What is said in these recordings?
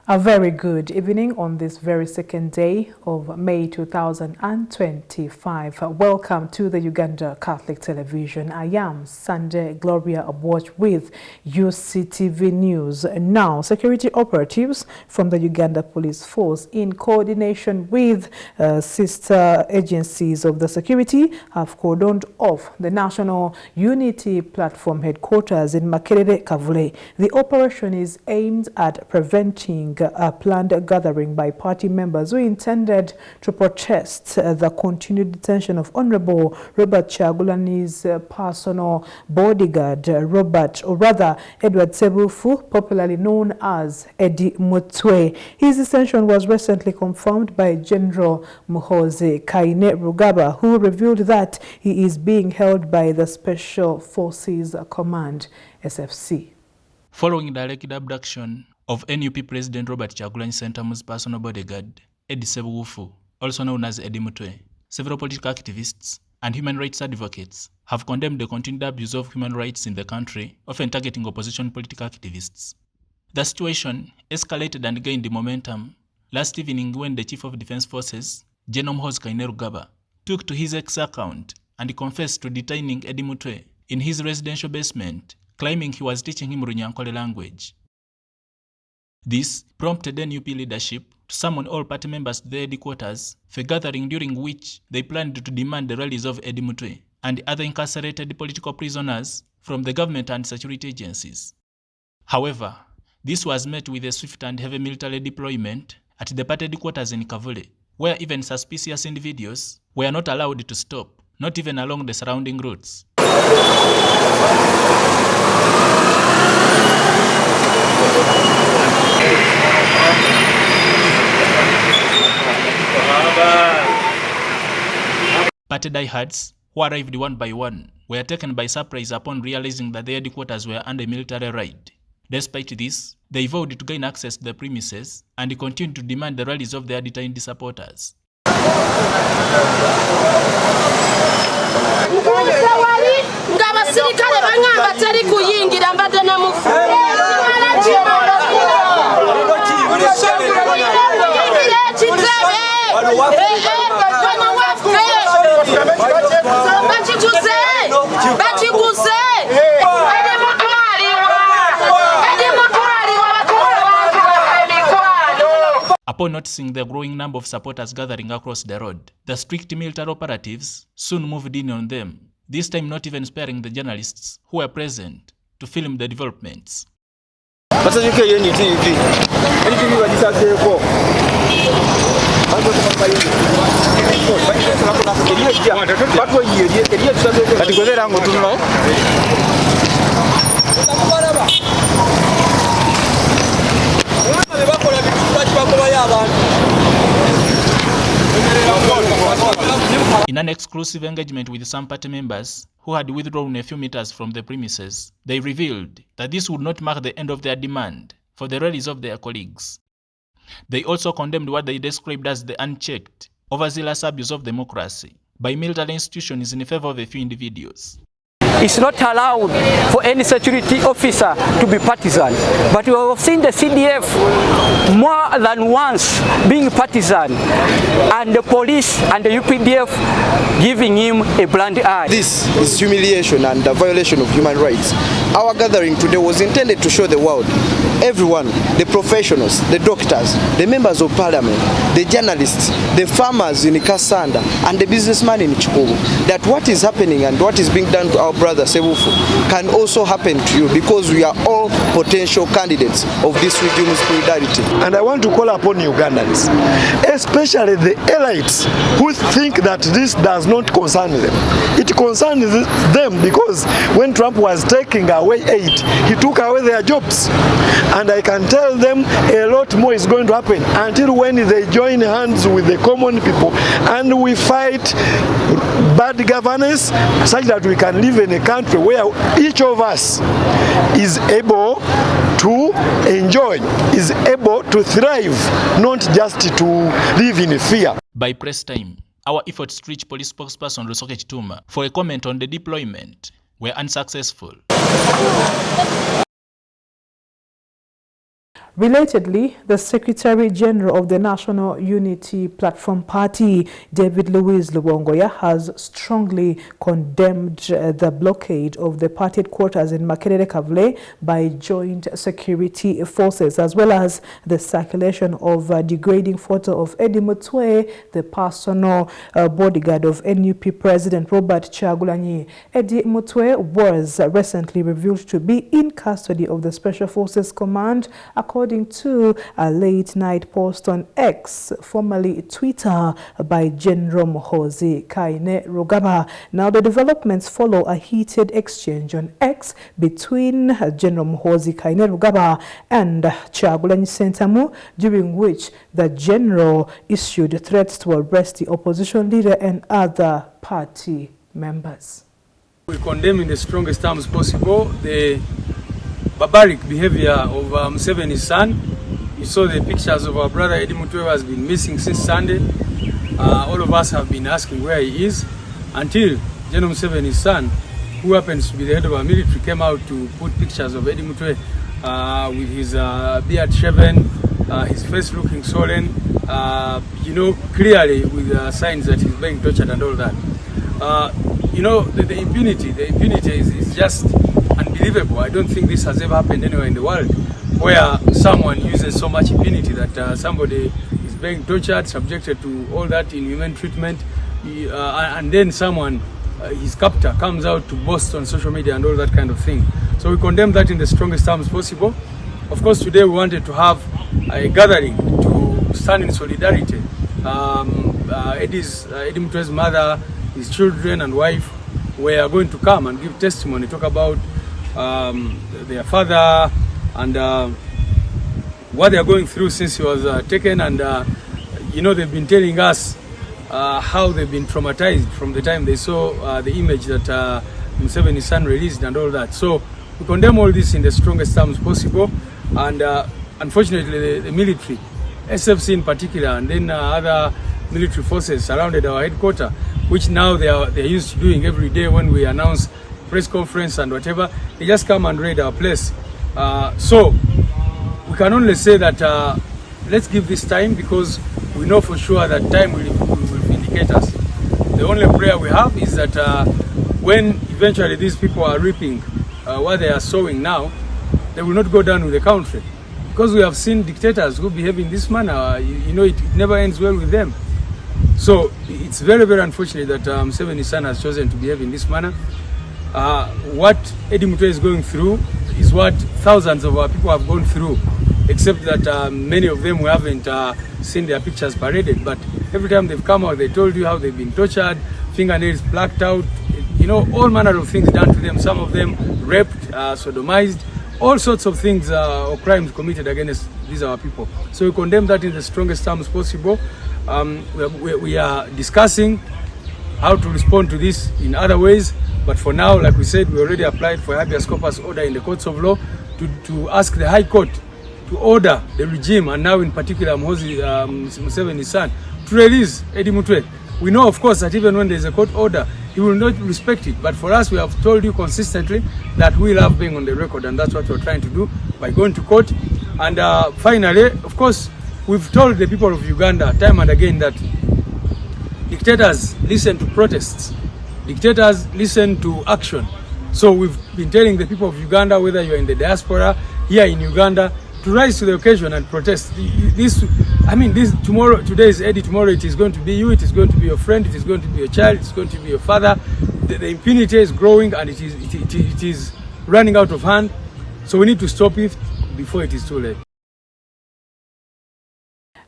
A very good evening on this very second day of May 2025. Welcome to the Uganda Catholic Television. I am Sunday Gloria Abwatch with Uctv News. Now, security operatives from the Uganda Police Force, in coordination with sister agencies of the security, have cordoned off the National Unity Platform headquarters in Makerere, Kavule. The operation is aimed at preventing a planned gathering by party members who intended to protest the continued detention of Honorable Robert Chagulani's personal bodyguard, Edward Sebufu, popularly known as Eddie Mutwe. His detention was recently confirmed by General Muhoozi Kainerugaba, who revealed that he is being held by the Special Forces Command, SFC. Following the alleged abduction of NUP President Robert Chagulani Sentamu's personal bodyguard, Eddie Sebufu, also known as Eddie Mutwe, several political activists and human rights advocates have condemned the continued abuse of human rights in the country, often targeting opposition political activists. The situation escalated and gained momentum last evening when the Chief of Defense Forces, General Muhoozi Kainerugaba, took to his X account and confessed to detaining Eddie Mutwe in his residential basement, claiming he was teaching him Runyankole language. This prompted NUP leadership to summon all party members to their headquarters for a gathering during which they planned to demand the release of Eddie Mutwe and other incarcerated political prisoners from the government and security agencies. However, this was met with a swift and heavy military deployment at the party headquarters in Kavule, where even suspicious individuals were not allowed to stop, not even along the surrounding roads. Party diehards, who arrived one by one, were taken by surprise upon realizing that their headquarters were under military raid. Despite this, they vowed to gain access to the premises and continued to demand the release of their detained supporters. Upon noticing the growing number of supporters gathering across the road, the strict military operatives soon moved in on them, this time not even sparing the journalists who were present to film the developments. In an exclusive engagement with some party members who had withdrawn a few meters from the premises, they revealed that this would not mark the end of their demand for the release of their colleagues. They also condemned what they described as the unchecked, overzealous abuse of democracy by military institutions in favor of a few individuals. It's not allowed for any security officer to be partisan. But we have seen the CDF more than once being partisan, and the police and the UPDF giving him a blind eye. This is humiliation and a violation of human rights. Our gathering today was intended to show the world, everyone, the professionals, the doctors, the members of parliament, the journalists, the farmers in Kasanda, and the businessmen in Chikubu, that what is happening and what is being done to our brother Sebufu can also happen to you, because we are all potential candidates of this regime's solidarity. And I want to call upon Ugandans, especially the elites who think that this does not concern them. It concerns them because when Trump was taking away aid, he took away their jobs. And I can tell them a lot more is going to happen until when they join hands with the common people and we fight bad governance such that we can live in a country where each of us is able to enjoy, is able to thrive, not just to live in fear. By press time, our efforts to reach police spokesperson Rusoke Chituma for a comment on the deployment were unsuccessful. Relatedly, the Secretary General of the National Unity Platform Party, David Louis Luwongoya, has strongly condemned the blockade of the party headquarters in Makerere Kavule by joint security forces, as well as the circulation of a degrading photo of Eddie Mutwe, the personal bodyguard of NUP President Robert Chagulanyi. Eddie Mutwe was recently revealed to be in custody of the Special Forces Command, according to a late-night post on X, formerly Twitter, by General Muhoozi Kainerugaba. Now, the developments follow a heated exchange on X between General Muhoozi Kainerugaba and Chagulanyi Sentamu, during which the general issued threats to arrest the opposition leader and other party members. We condemn in the strongest terms possible the barbaric behavior of Museveni's son. You saw the pictures of our brother Eddie Mutwe, who has been missing since Sunday. All of us have been asking where he is until General Museveni's son, who happens to be the head of our military, came out to put pictures of Eddie Mutwe with his beard shaven, his face looking swollen, you know, clearly with signs that he's being tortured and all that. You know, the impunity is just unbelievable. I don't think this has ever happened anywhere in the world, where someone uses so much impunity that somebody is being tortured, subjected to all that inhuman treatment, and then someone, his captor, comes out to boast on social media and all that kind of thing. So we condemn that in the strongest terms possible. Of course, today we wanted to have a gathering to stand in solidarity. Eddie Mutwe's mother, his children and wife were going to come and give testimony, talk about their father and what they are going through since he was taken. And you know, they've been telling us how they've been traumatized from the time they saw the image that Museveni's son released and all that. So we condemn all this in the strongest terms possible. And unfortunately, the military, SFC in particular, and then other military forces surrounded our headquarters, which now they're used to doing every day when we announce press conference and whatever. They just come and raid our place. So we can only say that let's give this time, because we know for sure that time will vindicate us. The only prayer we have is that when eventually these people are reaping what they are sowing now, they will not go down with the country. Because we have seen dictators who behave in this manner, you know, it never ends well with them. So it's very, very unfortunate that Museveni's son has chosen to behave in this manner. What Eddie Mutwe is going through is what thousands of our people have gone through, except that many of them we haven't seen their pictures paraded. But every time they've come out, they told you how they've been tortured, fingernails plucked out, you know, all manner of things done to them. Some of them raped, sodomized, all sorts of things or crimes committed against these our people. So we condemn that in the strongest terms possible. We are discussing how to respond to this in other ways, but for now, like we said, we already applied for a habeas corpus order in the courts of law to ask the High Court to order the regime, and now in particular Museveni's son, to release Eddie Mutwe. We know, of course, that even when there is a court order, he will not respect it. But for us, we have told you consistently that we love being on the record, and that's what we're trying to do by going to court. And finally, of course, we've told the people of Uganda time and again that dictators listen to protests. Dictators listen to action. So we've been telling the people of Uganda, whether you're in the diaspora, here in Uganda, to rise to the occasion and protest. Today is Eddie, tomorrow it is going to be you, it is going to be your friend, it is going to be your child, it is going to be your father. The impunity is growing and it is running out of hand. So we need to stop it before it is too late.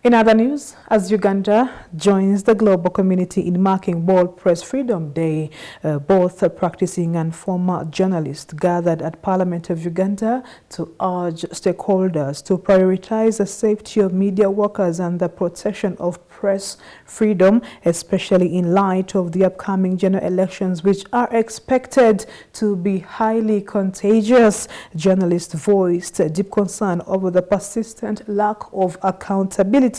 In other news, as Uganda joins the global community in marking World Press Freedom Day, both practicing and former journalists gathered at Parliament of Uganda to urge stakeholders to prioritize the safety of media workers and the protection of press freedom, especially in light of the upcoming general elections, which are expected to be highly contagious. Journalists voiced deep concern over the persistent lack of accountability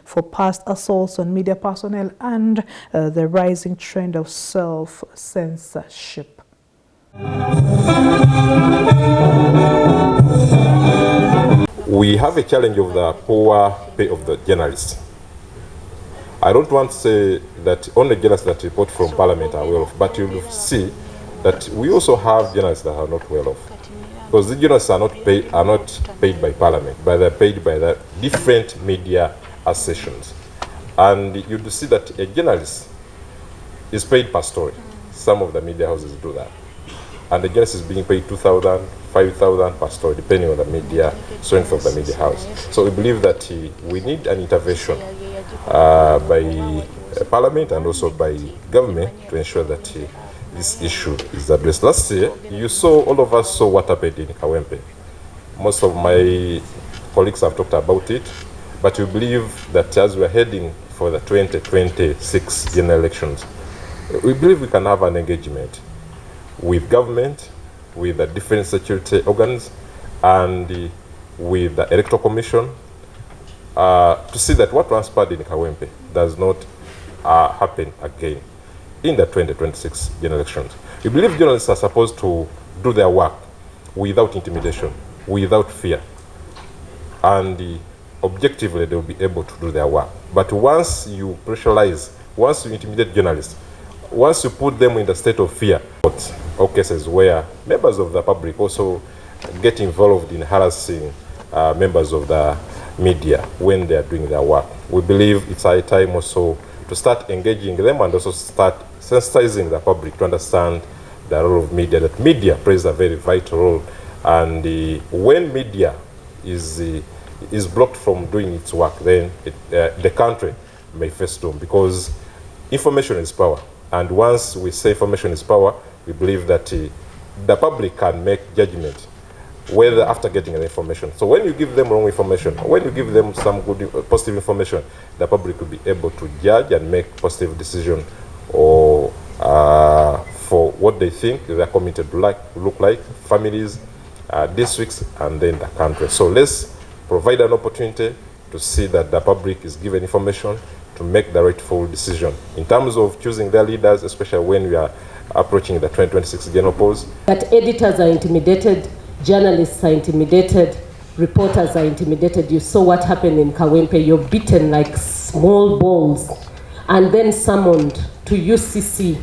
for past assaults on media personnel and the rising trend of self-censorship. We have a challenge of the poor pay of the journalists. I don't want to say that only journalists that report from Parliament are well off, but you'll see that we also have journalists that are not well off. Because the journalists are not paid by Parliament, but they're paid by the different media associations. And you'd see that a journalist is paid per story. Some of the media houses do that. And the journalist is being paid 2,000, 5,000 per story, depending on the media strength of the media house. So we believe that we need an intervention by Parliament and also by government to ensure that this issue is addressed. Last year, all of us saw what happened in Kawempe. Most of my colleagues have talked about it, but we believe that as we're heading for the 2026 general elections, we believe we can have an engagement with government, with the different security organs, and with the Electoral Commission to see that what transpired in Kawempe does not happen again in the 2026 general elections. We believe journalists are supposed to do their work without intimidation, without fear, and objectively they will be able to do their work. But once you pressurize, once you intimidate journalists, once you put them in the state of fear, or cases where members of the public also get involved in harassing members of the media when they are doing their work. We believe it's high time also to start engaging them and also start sensitizing the public to understand the role of media, that media plays a very vital role. And when media is blocked from doing its work, then the country may face doom, because information is power. And once we say information is power, we believe that the public can make judgment whether after getting the information. So when you give them wrong information, when you give them some good, positive information, the public will be able to judge and make positive decision or for what they think their community look like, families, districts, and then the country. So let's provide an opportunity to see that the public is given information to make the rightful decision in terms of choosing their leaders, especially when we are approaching the 2026 general polls. That editors are intimidated, journalists are intimidated, reporters are intimidated. You saw what happened in Kawempe. You're beaten like small balls and then summoned to UCC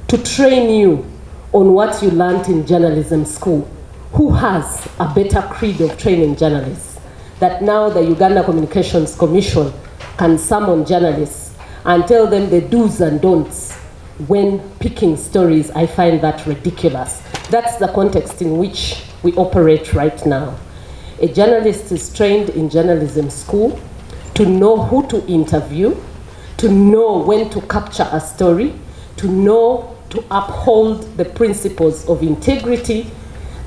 to train you on what you learned in journalism school. Who has a better creed of training journalists? That now the Uganda Communications Commission can summon journalists and tell them the do's and don'ts when picking stories. I find that ridiculous. That's the context in which we operate right now. A journalist is trained in journalism school to know who to interview, to know when to capture a story, to know to uphold the principles of integrity,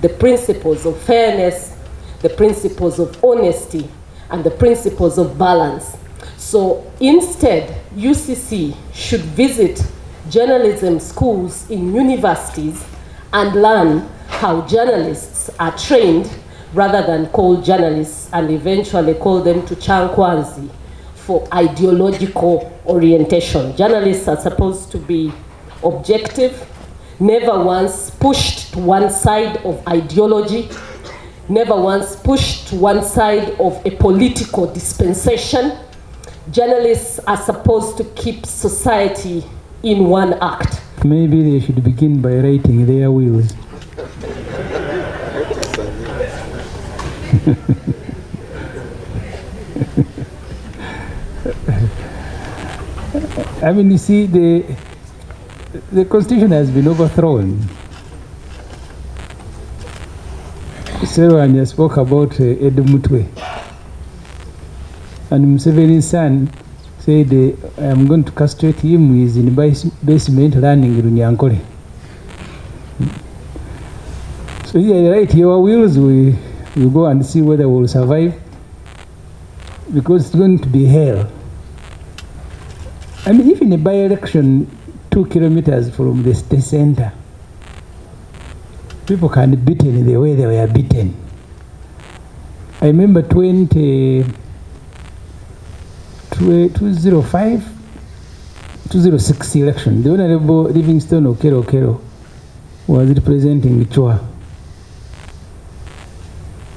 the principles of fairness, the principles of honesty, and the principles of balance. So instead, UCC should visit journalism schools in universities and learn how journalists are trained, rather than call journalists and eventually call them to Chankwanzi for ideological orientation. Journalists are supposed to be objective, never once pushed to one side of ideology, never once pushed to one side of a political dispensation. Journalists are supposed to keep society in one act. Maybe they should begin by writing their wills. I mean, you see, the Constitution has been overthrown. Serwanya spoke about Edmutwe. And Museveni's son said, I am going to castrate him. He is in basement learning in Runyankore. So yeah, right, your wills, we go and see whether we will survive, because it's going to be hell. I mean, if in a by-election 2 kilometers from the state center, people can be beaten the way they were beaten. I remember 2005, 2006 election, the Honorable Livingstone Okero was representing Chua.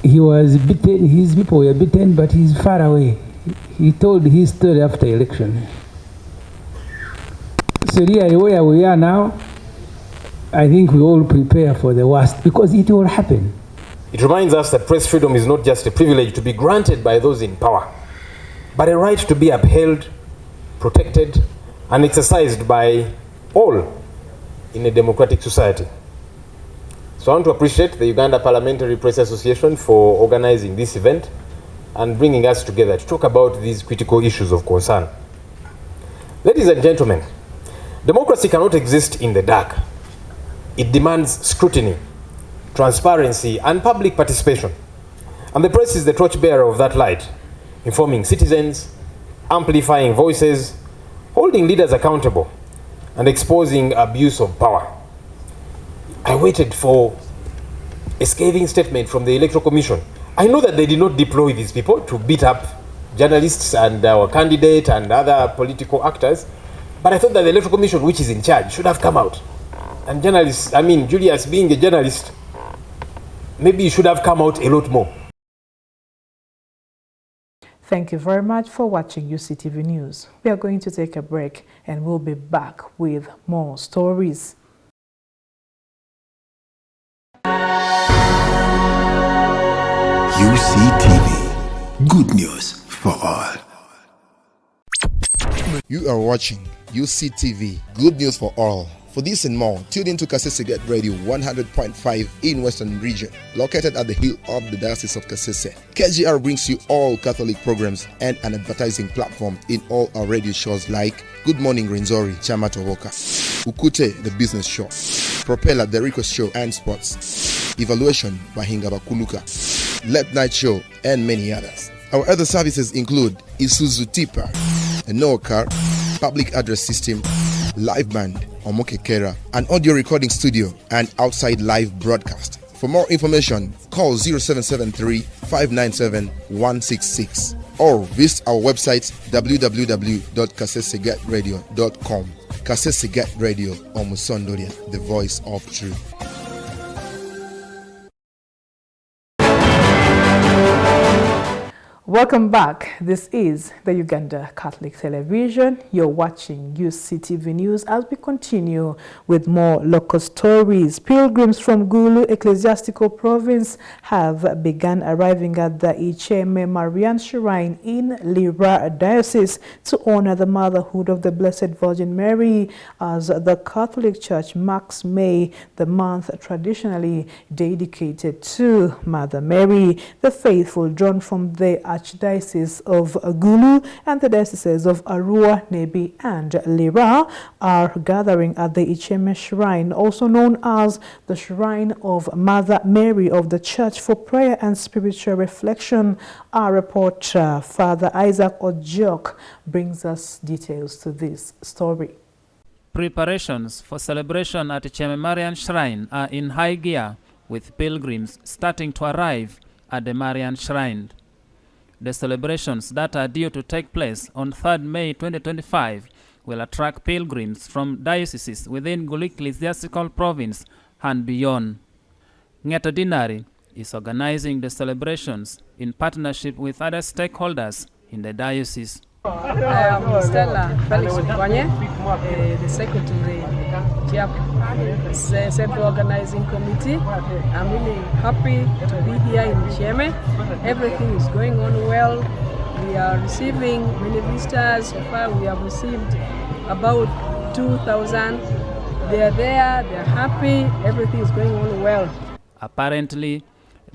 he was beaten, his people were beaten, but he's far away. He told his story after election. So really where we are now, I think we all prepare for the worst because it will happen. It reminds us that press freedom is not just a privilege to be granted by those in power, but a right to be upheld, protected, and exercised by all in a democratic society. So I want to appreciate the Uganda Parliamentary Press Association for organizing this event and bringing us together to talk about these critical issues of concern. Ladies and gentlemen, democracy cannot exist in the dark. It demands scrutiny, transparency, and public participation. And the press is the torchbearer of that light, informing citizens, amplifying voices, holding leaders accountable, and exposing abuse of power. I waited for a scathing statement from the Electoral Commission. I know that they did not deploy these people to beat up journalists and our candidate and other political actors, but I thought that the Electoral Commission, which is in charge, should have come out. And journalists, Julius being a journalist, maybe you should have come out a lot more. Thank you very much for watching Uctv News. We are going to take a break and we'll be back with more stories. UCTV, good news for all. You are watching UCTV, good news for all. For this and more, tune in to Kasese Get Radio 100.5 in Western Region, located at the hill of the Diocese of Kasese. KGR brings you all Catholic programs and an advertising platform in all our radio shows like Good Morning Renzori, Chama Tovoka, Ukute, the business show, Propeller, the request show and sports, Evaluation, Bahinga Bakuluka, Late Night Show, and many others. Our other services include Isuzu Tipa, a Noah car, public address system, live band, Omokekera, an audio recording studio, and outside live broadcast. For more information, call 0773 597 166 or visit our website www.kasesegatradio.com. Kasese Get Radio, Omusondoria, the voice of truth. Welcome back. This is the Uganda Catholic Television. You're watching UCTV News as we continue with more local stories. Pilgrims from Gulu Ecclesiastical Province have begun arriving at the Icheme Marian Shrine in Lira Diocese to honor the motherhood of the Blessed Virgin Mary as the Catholic Church marks May, the month traditionally dedicated to Mother Mary. The faithful drawn from the Archdiocese of Gulu and the dioceses of Arua, Nebi, and Lira are gathering at the Icheme Shrine, also known as the Shrine of Mother Mary of the Church, for prayer and spiritual reflection. Our reporter, Father Isaac Ojok, brings us details to this story. Preparations for celebration at Icheme Marian Shrine are in high gear, with pilgrims starting to arrive at the Marian Shrine. The celebrations that are due to take place on 3rd May 2025 will attract pilgrims from dioceses within Gulu Ecclesiastical Province and beyond. Ngeta Dinari is organizing the celebrations in partnership with other stakeholders in the diocese. I am Stella Felix Ukwanye, the secretary, central organizing committee. I'm really happy to be here in Icheme. Everything is going on well. We are receiving many visitors. So far we have received about 2,000. They are there, they are happy, everything is going on well. Apparently,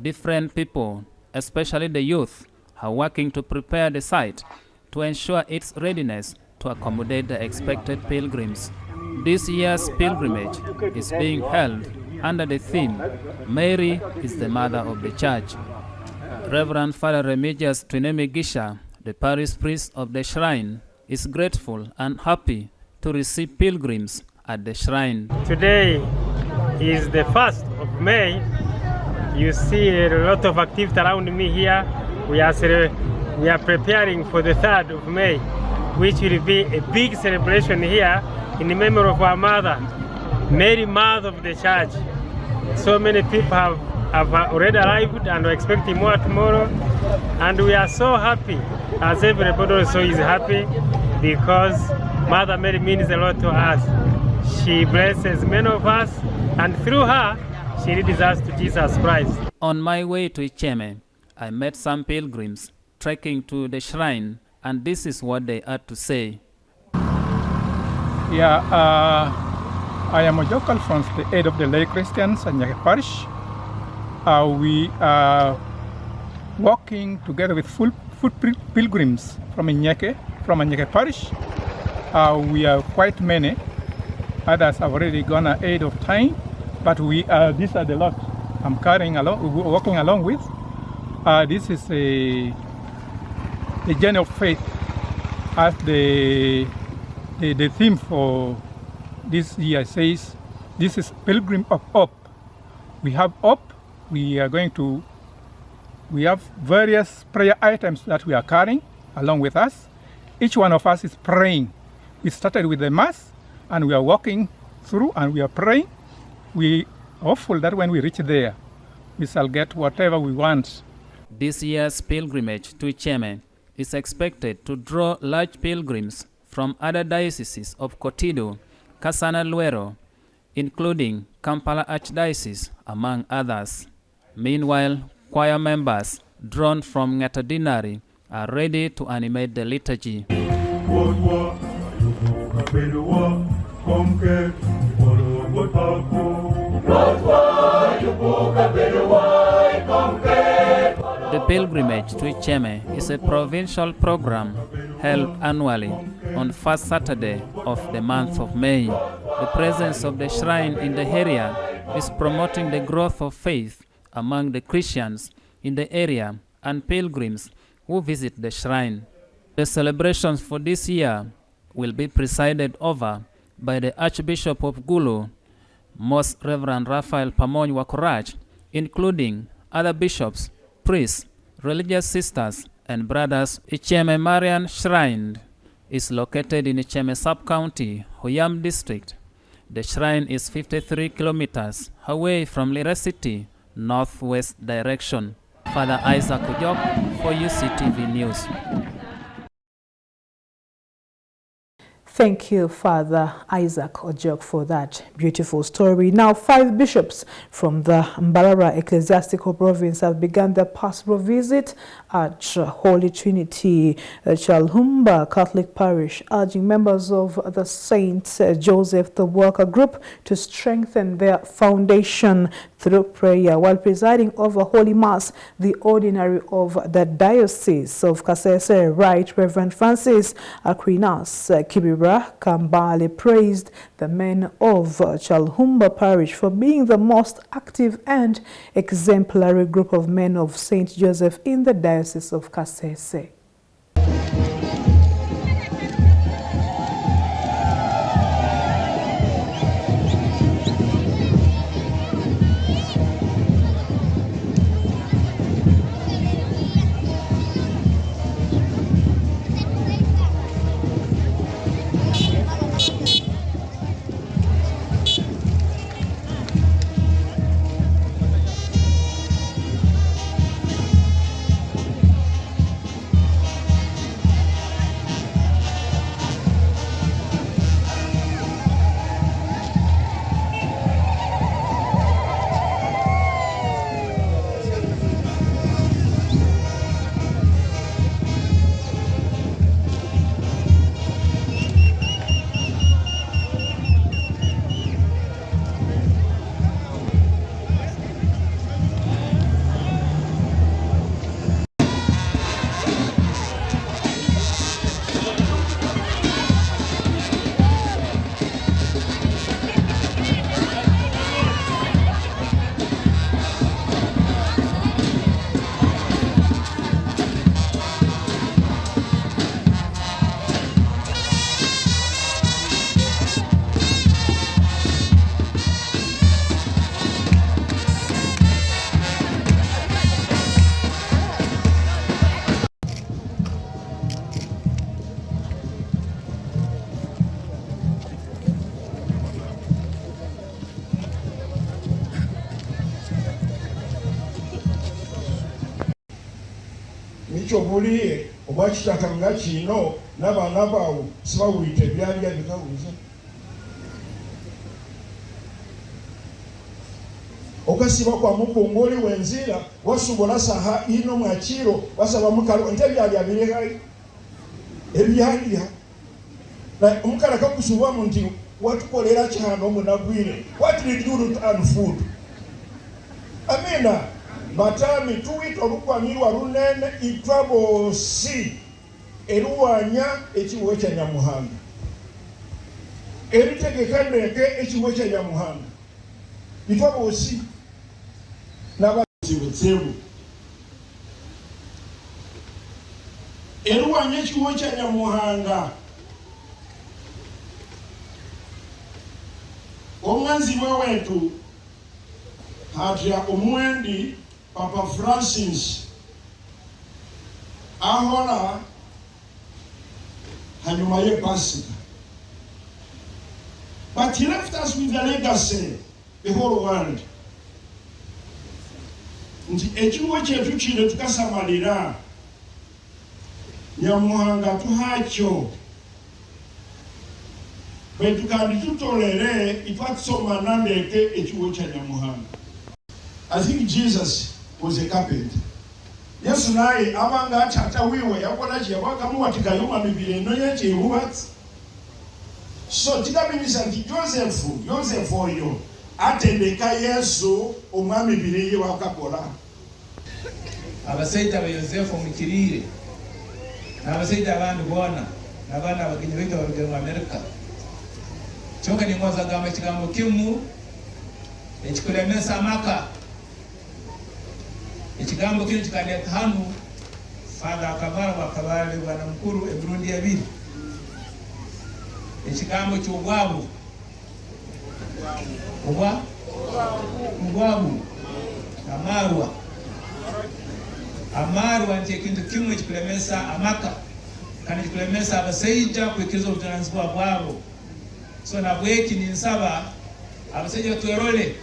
different people, especially the youth, are working to prepare the site to ensure its readiness to accommodate the expected pilgrims. This year's pilgrimage is being held under the theme, Mary is the Mother of the Church. Reverend Father Remigius Twinemi Gisha, the parish priest of the shrine, is grateful and happy to receive pilgrims at the shrine. Today is the 1st of May. You see a lot of activity around me here. We are preparing for the 3rd of May, which will be a big celebration here in the memory of our mother, Mary, Mother of the Church. So many people have have already arrived and we're expecting more tomorrow. And we are so happy, as everybody also is happy, because Mother Mary means a lot to us. She blesses many of us, and through her, she leads us to Jesus Christ. On my way to Icheme, I met some pilgrims trekking to the shrine, and this is what they had to say. Yeah, I am a local from the aid of the lay Christians and Nyeke Parish. We are walking together with foot pilgrims from Nyeke Parish. We are quite many. Others have already gone ahead of time, but these are the lot I'm walking along with. This is a journey of faith, as the theme for this year says. This is Pilgrim of Hope. We have hope. We have various prayer items that we are carrying along with us. Each one of us is praying. We started with the Mass, and we are walking through and we are praying. We are hopeful that when we reach there, we shall get whatever we want. This year's pilgrimage to Icheme is expected to draw large pilgrims from other dioceses of Kotido, Kasana Luero, including Kampala Archdiocese, among others. Meanwhile, choir members drawn from Ngatadinari are ready to animate the liturgy. The pilgrimage to Icheme is a provincial program held annually on first Saturday of the month of May. The presence of the shrine in the area is promoting the growth of faith among the Christians in the area and pilgrims who visit the shrine. The celebrations for this year will be presided over by the Archbishop of Gulu, Most Reverend Raphael Pamony Wakorach, including other bishops, priests, religious sisters, and brothers. Icheme Marian Shrine is located in Icheme Sub-County, Hoyam District. The shrine is 53 kilometers away from Lira City, northwest direction. Father Isaac Ojok for UCTV News. Thank you, Father Isaac Ojok, for that beautiful story. Now, 5 bishops from the Mbarara Ecclesiastical Province have begun their pastoral visit at Holy Trinity Chalhumba Catholic Parish, urging members of the St. Joseph the Worker Group to strengthen their foundation through prayer. While presiding over Holy Mass, the ordinary of the Diocese of Kasese, Right Reverend Francis Aquinas Kibira Kambale, praised the men of Chalhumba Parish for being the most active and exemplary group of men of St. Joseph in the Diocese of Kasese. ekyo buliye oba kitaka nga kino n'abaana baawe sibawulite byalya bikawuliza okasiba kwa mupungoli wenzira wasubola saha ino mwakiro wasaba mukalo nte byalya biregai ebyalya na omukala kakusubamu nti watukolera kyano munagwire what did you do to earn food amina batami tuwita olukwanirwa lunene itwabosi eruwanya ekiwe kya Nyamuhanga eritegeka ndeke ekiwe kya Nyamuhanga itwabosi n'abazibu eruwanya ekiwe kya Nyamuhanga omwanzibwe wetu hatya omwendi Papa Francis ahola hanyuma ye Pasika. But he left us with a legacy, the whole world. Nti ekiwo kyetu kino tukasamalira Nyamuhanga tuhakyo bwe tukandi tutolere itwatusomana ndeke ekiwo kya Nyamuhanga. I think Jesus was a carpenter. Yesu naye abanga atata wiwe yakola kye yabakamu watikayuma mibiri eno yekyebubatsi. So tikabinisa nti Joseph oyo atendeka Yesu omwami biri ye wakakola. Abasaita ba Yosefu mukirire n'abasaita abandi bona n'abandi abagenyi bita barugero mu Amerika. Kyonka ni mwaza gamba kigambo kimu ekikulemesa amaka. Ekigambo kino kikaleeta hanu Father Akabara wakabale bwana mukuru ebirundi ebiri. Ekigambo ky'obwabu amarwa nti ekintu kimu ekikulemesa amaka kandi kikulemesa abasaija kwikiriza obuvunaanyizibwa bwabo. So nabweki ninsaba abasaija twerole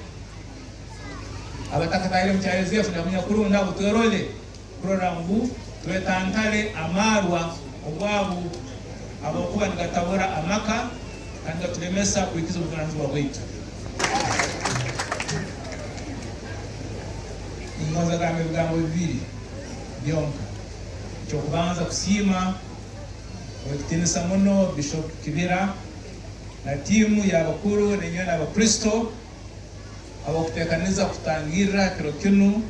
abatakataire mu kyayozefu namunya kurunda abo twerole kurora ngu twetantale amarwa obwabu abokuba nigatabura amaka kandi gatulemesa kwikiza obuvunaanyizibwa bwaitu. Ningoza gamba ebigambo bibiri byonka. Ekyokubanza kusiima okutinisa muno Bishop Kibira na timu y'abakuru n'enyo n'abakristo abakutekaniza kutangira kiro kinu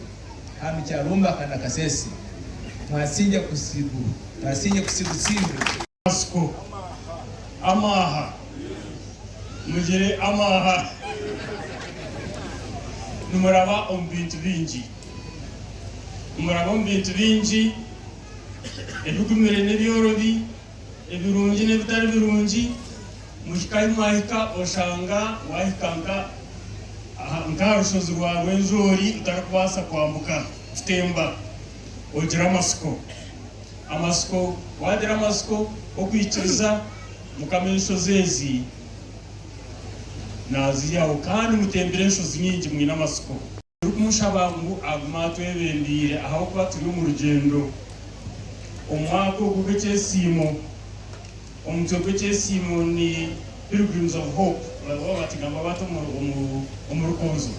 hanu kyalumba kana Kasese. Mwasinja kusibu Asko amaha mugire amaha numuraba ombintu bingi ebigumire n'ebyorobi ebirungi n'ebitari birungi muhikayi mwahika oshanga wahikanga nka rushozi rwa Rwenzori utarakubasa kwambuka kutemba ogira amasiko wagira amasiko okwikiriza mukamenya enshozi ezi naziyaho kandi mutembere enshozi nyingi mwina amasiko. Turikumshaba ngu aguma twebendire aho kuba turi mu rugendo omwaka ogw'ekyesiimo omutwe gw'ekyesiimo ni Pilgrims of Hope baba batigamba bato omu rukonzo.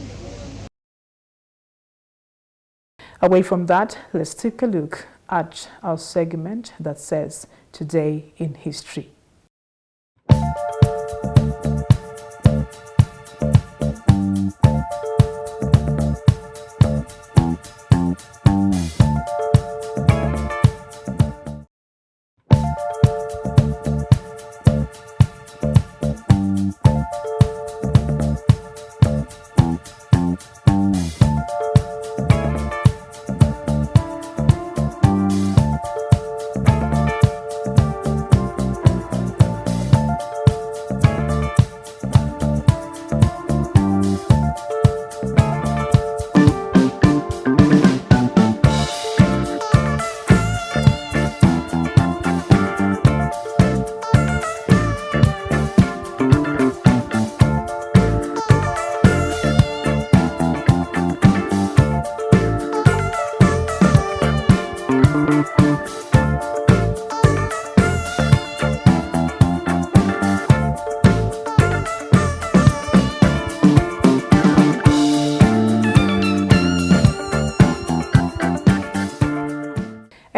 Away from that, let's take a look at our segment that says Today in History.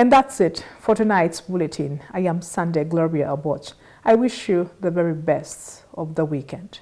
And that's it for tonight's bulletin. I am Sunday Gloria Aboch. I wish you the very best of the weekend.